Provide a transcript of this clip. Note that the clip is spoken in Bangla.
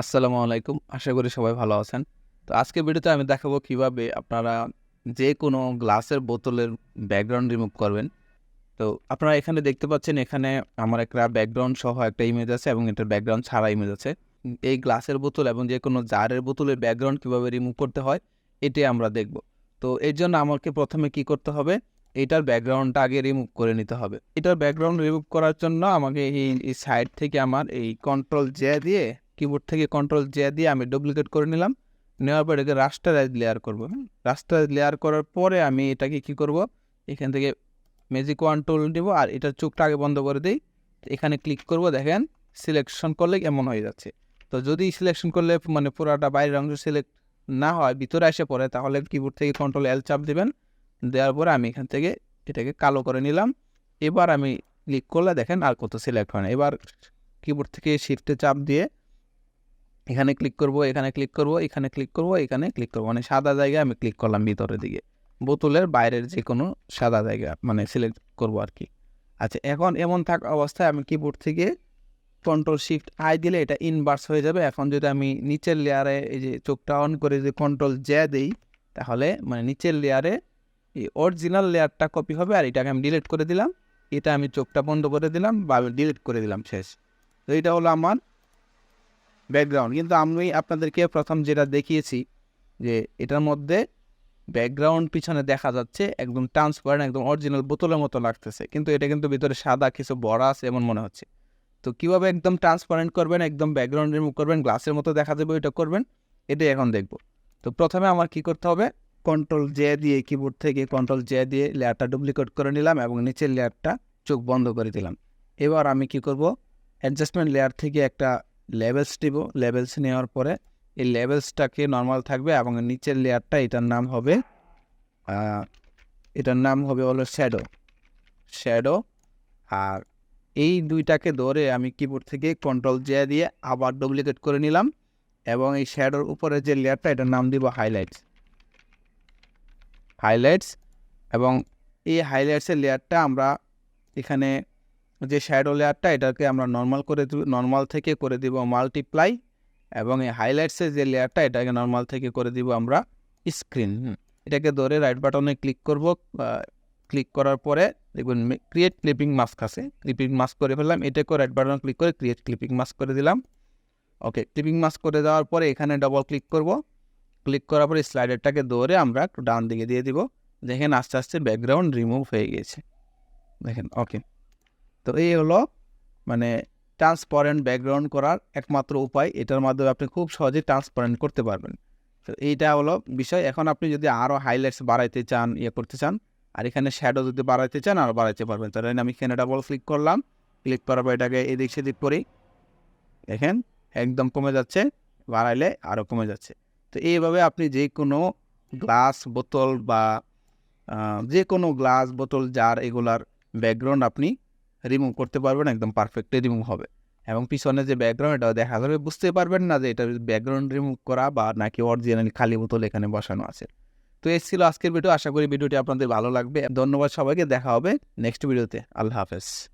আসসালামু আলাইকুম। আশা করি সবাই ভালো আছেন। তো আজকের ভিডিওতে আমি দেখাবো কিভাবে আপনারা যে কোনো গ্লাসের বোতলের ব্যাকগ্রাউন্ড রিমুভ করবেন। তো আপনারা এখানে দেখতে পাচ্ছেন, এখানে আমার একটা ব্যাকগ্রাউন্ড সহ একটা ইমেজ আছে এবং এটার ব্যাকগ্রাউন্ড ছাড়া ইমেজ আছে। এই গ্লাসের বোতল এবং যে কোনো জারের বোতলের ব্যাকগ্রাউন্ড কিভাবে রিমুভ করতে হয় এটাই আমরা দেখব। তো এর জন্য আমাকে প্রথমে কি করতে হবে, এটার ব্যাকগ্রাউন্ডটা আগে রিমুভ করে নিতে হবে। এটার ব্যাকগ্রাউন্ড রিমুভ করার জন্য আমাকে এই সাইড থেকে আমার এই কন্ট্রোল জে দিয়ে, কিবোর্ড থেকে কন্ট্রোল জে দিয়ে আমি ডুপ্লিকেট করে নিলাম। নেওয়ার পর এটাকে রাস্টারাইজ লেয়ার করবো। রাস্টারাইজ লেয়ার করার পরে আমি এটাকে কি করব, এখান থেকে ম্যাজিক ওয়ান টুল নিব আর এটার চোখটা আগে বন্ধ করে দিই। এখানে ক্লিক করব, দেখেন সিলেকশন করলে এমন হয়ে যাচ্ছে। তো যদি সিলেকশন করলে মানে পুরাটা বাইরের অংশ সিলেক্ট না হয়, ভিতরে এসে পড়ে, তাহলে কিবোর্ড থেকে কন্ট্রোল এল চাপ দিবেন। দেওয়ার পরে আমি এখান থেকে এটাকে কালো করে নিলাম। এবার আমি ক্লিক করলে দেখেন আর কত সিলেক্ট হয় না। এবার কিবোর্ড থেকে শিফটে চাপ দিয়ে এখানে ক্লিক করব, এখানে ক্লিক করব, এখানে ক্লিক করব, এখানে ক্লিক করব, মানে সাদা জায়গায় আমি ক্লিক করলাম ভিতরের দিকে, বোতলের বাইরের যে কোনো সাদা জায়গা মানে সিলেক্ট করব আর কি। আচ্ছা, এখন এমন থাকা অবস্থায় আমি কিবোর্ড থেকে কন্ট্রোল শিফট আই দিলে এটা ইনভার্স হয়ে যাবে। এখন যদি আমি নিচের লেয়ারে এই যে চোখটা অন করে যদি কন্ট্রোল জে দিই, তাহলে মানে নিচের লেয়ারে এই অরিজিনাল লেয়ারটা কপি হবে আর এটাকে আমি ডিলিট করে দিলাম। এটা আমি চোখটা বন্ধ করে দিলাম বা ডিলিট করে দিলাম, শেষ। তো এটা হলো আমার ব্যাকগ্রাউন্ড। কিন্তু আমি আপনাদেরকে প্রথম যেটা দেখিয়েছি যে এটার মধ্যে ব্যাকগ্রাউন্ড পিছনে দেখা যাচ্ছে একদম ট্রান্সপারেন্ট, একদম অরিজিনাল বোতলের মতো লাগতেছে, কিন্তু এটা কিন্তু ভিতরে সাদা কিছু বড়া আছে এমন মনে হচ্ছে। তো কীভাবে একদম ট্রান্সপারেন্ট করবেন, একদম ব্যাকগ্রাউন্ড রিমুভ করবেন, গ্লাসের মতো দেখা যাবে, ওইটা করবেন, এটাই এখন দেখব। তো প্রথমে আমার কি করতে হবে, কন্ট্রোল জে দিয়ে, কিবোর্ড থেকে কন্ট্রোল জে দিয়ে লেয়ারটা ডুপ্লিকেট করে নিলাম এবং নিচের লেয়ারটা চোখ বন্ধ করে দিলাম। এবার আমি কি করব, অ্যাডজাস্টমেন্ট লেয়ার থেকে একটা লেভেলস দিব। লেভেলস নেওয়ার পরে এই লেভেলসটাকে নর্মাল থাকবে এবং নিচের লেয়ারটা এটার নাম হবে হলো শ্যাডো। আর এই দুইটাকে ধরে আমি কিবোর্ড থেকে কন্ট্রোল জে দিয়ে আবার ডুপ্লিকেট করে নিলাম এবং এই শ্যাডোর উপরে যে লেয়ারটা এটার নাম দিব হাইলাইটস। এবং এই হাইলাইটসের লেয়ারটা আমরা এখানে যে শ্যাডো লেয়ারটা এটাকে আমরা নর্মাল থেকে করে দিব মাল্টিপ্লাই, এবং এই হাইলাইটসের যে লেয়ারটা এটাকে নর্মাল থেকে করে দিব আমরা স্ক্রিন। এটাকে ধরে রাইট বাটনে ক্লিক করব। ক্লিক করার পরে দেখবেন ক্রিয়েট ক্লিপিং মাস্ক আছে, ক্লিপিং মাস্ক করে ফেললাম। এটাকে রাইট বাটনে ক্লিক করে ক্রিয়েট ক্লিপিং মাস্ক করে দিলাম। ওকে, ক্লিপিং মাস্ক করে দেওয়ার পরে এখানে ডবল ক্লিক করব। ক্লিক করার পরে স্লাইডারটাকে ধরে আমরা একটু ডান দিকে দিয়ে দিব। দেখেন আস্তে আস্তে ব্যাকগ্রাউন্ড রিমুভ হয়ে গেছে, দেখেন। ওকে, তো এই হলো মানে ট্রান্সপারেন্ট ব্যাকগ্রাউন্ড করার একমাত্র উপায়। এটার মাধ্যমে আপনি খুব সহজে ট্রান্সপারেন্ট করতে পারবেন। তো এইটা হলো বিষয়। এখন আপনি যদি আরও হাইলাইটস বাড়াইতে চান, করতে চান, আর এখানে শ্যাডো যদি বাড়াইতে চান আরও বাড়াইতে পারবেন। তাহলে আমি এখানে ডাবল ক্লিক করলাম। ক্লিক করার পর এটাকে এদিক সেদিক করি, দেখেন একদম কমে যাচ্ছে, বাড়াইলে আরও কমে যাচ্ছে। তো এইভাবে আপনি যে কোনো গ্লাস বোতল বা যে কোনো গ্লাস বোতল জার এগুলার ব্যাকগ্রাউন্ড আপনি রিমুভ করতে পারবেন, একদম পারফেক্টলি রিমুভ হবে। এবং পিছনে যে ব্যাকগ্রাউন্ড এটাও দেখা যাবে, বুঝতে পারবেন না যে এটা ব্যাকগ্রাউন্ড রিমুভ করা বা নাকি অরিজিনালি খালি বোতল এখানে বসানো আছে। তো এই ছিল আজকের ভিডিও। আশা করি ভিডিওটি আপনাদের ভালো লাগবে। ধন্যবাদ সবাইকে, দেখা হবে নেক্সট ভিডিওতে। আল্লাহ হাফেজ।